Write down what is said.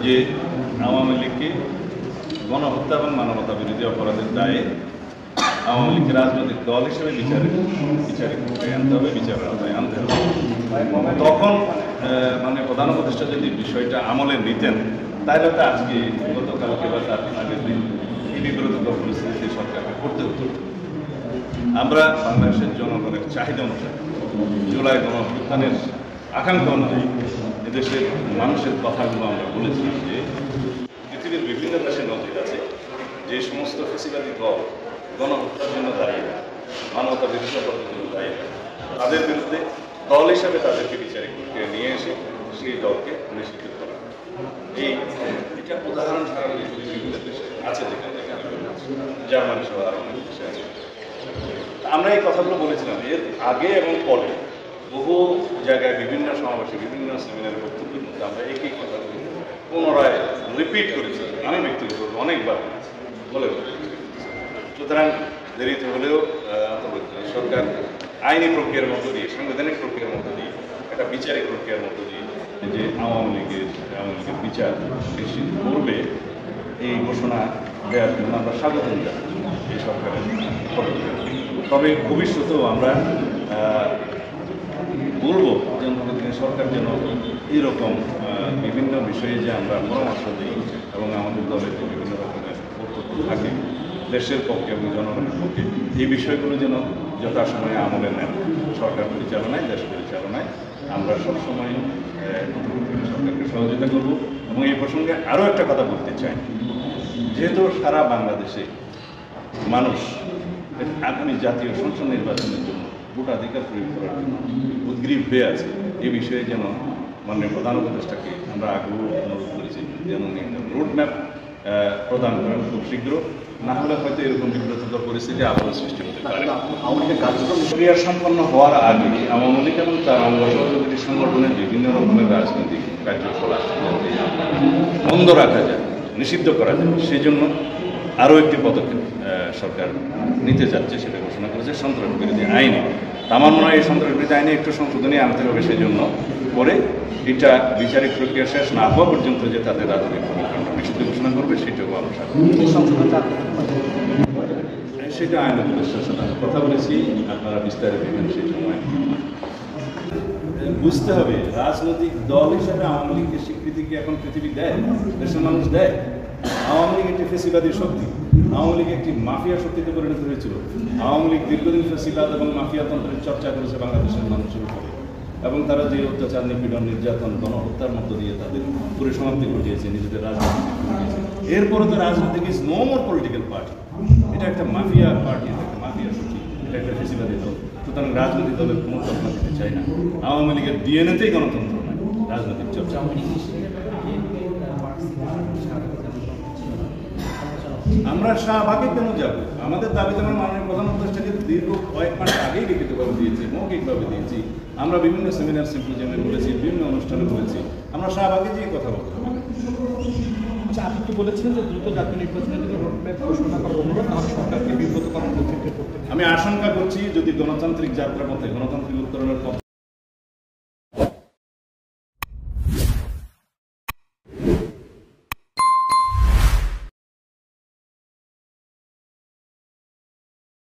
যে আওয়ামী লীগকে গণহত্যা এবং মানবতা বিরোধী অপরাধের দায়ে আওয়ামী লীগকে রাজনৈতিক দল হিসেবে বিচারিক আনতে হবে, বিচারের আওতায় আনতে হবে। তখন মানে প্রধান উপদেষ্টা যদি বিষয়টা আমলে নিতেন তাহলে তো আজকে গতকালকে বা তার আগের দিন এই বিব্রতকর পরিস্থিতিতে সরকারকে করতে হতো। আমরা বাংলাদেশের জনগণের চাহিদা অনুসারে জুলাই গণঅভ্যুত্থানের আকাঙ্ক্ষা অনুযায়ী এদেশের মানুষের কথাগুলো আমরা বলেছিলাম যে পৃথিবীর বিভিন্ন দেশে নজির আছে যে সমস্ত ফ্যাসিবাদী দল গণহত্যার জন্য দায়ী, মানবতা বিরোধী অপরাধের জন্য দায়ী, তাদের বিরুদ্ধে দল হিসাবে তাদেরকে বিচারিক প্রক্রিয়া নিয়ে এসে সেই দলকে নিষিদ্ধ করা। এটা উদাহরণ ছাড়া বিভিন্ন দেশে আছে, যেখানে জার্মানি সহ আরও অনেক দেশে আছে। আমরা এই কথাগুলো বলেছিলাম এর আগে এবং পরে বহু জায়গায় বিভিন্ন সমাবেশে বিভিন্ন সেমিনারে বক্তব্যের মধ্যে আমরা একই কথাগুলো পুনরায় রিপিট করেছি। আমি ব্যক্তিগত অনেকবার বলে সুতরাং দেরিতে হলেও সরকার আইনি প্রক্রিয়ার মধ্য দিয়ে, সাংবিধানিক প্রক্রিয়ার মধ্য দিয়ে, একটা বিচারিক প্রক্রিয়ার মধ্য দিয়ে যে আওয়ামী লীগের বিচার নিশ্চিত করবে এই ঘোষণা দেওয়ার জন্য আমরা স্বাগত জানাই এই সরকারের পদক্ষেপ। তবে ভবিষ্যতেও আমরা বলবো যে সরকার যেন এইরকম বিভিন্ন বিষয়ে যে আমরা পরামর্শ দিই এবং আমাদের দলের যে বিভিন্ন রকমের বক্তব্য থাকে দেশের পক্ষে এবং জনগণের পক্ষে, এই বিষয়গুলো যেন যথাসময়ে আমলে নেন। সরকার পরিচালনায়, দেশ পরিচালনায় আমরা সবসময় সরকারকে সহযোগিতা করব। এবং এই প্রসঙ্গে আরও একটা কথা বলতে চাই, যেহেতু সারা বাংলাদেশে মানুষ আগামী জাতীয় সংসদ নির্বাচনের জন্য ভোটাধিকার প্রয়োগ করার জন্য উদ্গ্রীব হয়ে আছে, এই বিষয়ে যেন মাননীয় প্রধান উপদেষ্টাকে আমরা আগ্রহ অনুরোধ করেছি যেন রোডম্যাপ প্রদান করেন খুব শীঘ্র, না হলে হয়তো এরকম বিব্রতকর পরিস্থিতি আবারও সৃষ্টি হতে পারে। আওয়ামী লীগের কার্যক্রম ক্রিয়া সম্পন্ন হওয়ার আগে আওয়ামী লীগ এবং তার অঙ্গ সহযোগী সংগঠনের বিভিন্ন রকমের রাজনৈতিক কার্যকলাপ বন্ধ রাখা যায়, নিষিদ্ধ করা যায়, সেই জন্য আরও একটি পদক্ষেপ সরকার নিতে যাচ্ছে, সেটা ঘোষণা করেছে সন্ত্রাস বিরোধী আইনে। আমার মনে হয় এই সন্ত্রাস বিরোধী আইনে একটু সংশোধনী আনতে হবে, সেই জন্য পরে এটা বিচারিক প্রক্রিয়া শেষ না হওয়া পর্যন্ত যে তাদের রাজনৈতিক কর্মকাণ্ড নিষিদ্ধ ঘোষণা করবে সেটাও আমরা সেটা আইন উপদেষ্টার সাথে কথা বলেছি, আপনারা বিস্তারিত দেখবেন সেই সময়। বুঝতে হবে রাজনৈতিক দল হিসাবে আওয়ামী লীগকে স্বীকৃতি কি এখন পৃথিবী দেয়, দেশের মানুষ দেয়? আওয়ামী লীগ একটি ফেসিবাদী শক্তি, আওয়ামী লীগ একটি মাফিয়া শক্তিতে পরিণত হয়েছিল। আওয়ামী লীগ দীর্ঘদিন ফেসিবাদ এবং মাফিয়া তন্ত্রের চর্চা করেছে বাংলাদেশের মানুষের উপরে, এবং তারা যে অত্যাচার, নিপীড়ন, নির্যাতন, গণহত্যার মধ্য দিয়ে তাদের পরিসমাপ্তি ঘটিয়েছে, নিজেদের রাজনীতি ঘটিয়েছে। এরপরে তো রাজনৈতিক is no more political party, এটা একটা মাফিয়া পার্টি, একটা মাফিয়া শক্তি, এটা একটা ফেসিবাদী দল। সুতরাং রাজনৈতিক দলের কোনো কল্পনা দিতে চাই না। আওয়ামী লীগের ডিএনএতেই গণতন্ত্র নয়, রাজনৈতিক চর্চা। আমরা শাহবাগে কেন যাব? আমাদের দাবি তো আমরা মাননীয় প্রধান উপদেষ্টাকে দীর্ঘ কয়েক মাস আগেই লিখিতভাবে দিয়েছি, মৌখিকভাবে দিয়েছি। আমরা বিভিন্ন সেমিনার সিম্পোজিয়ামে বলেছি, বিভিন্ন অনুষ্ঠানে বলেছি, আমরা শাহবাগে যেয়ে কথা বলতে হবে। আচ্ছা, আপনি কি বলেছিলেন যে দ্রুত জাতীয় নির্বাচনের জন্য রোডম্যাপ ঘোষণা করার অনুরোধ, তাহলে সরকারকে বিব্রত করার প্রতিক্রিয়া করতে? আমি আশঙ্কা করছি যদি গণতান্ত্রিক যাত্রা পথে, গণতান্ত্রিক উত্তরণের পথে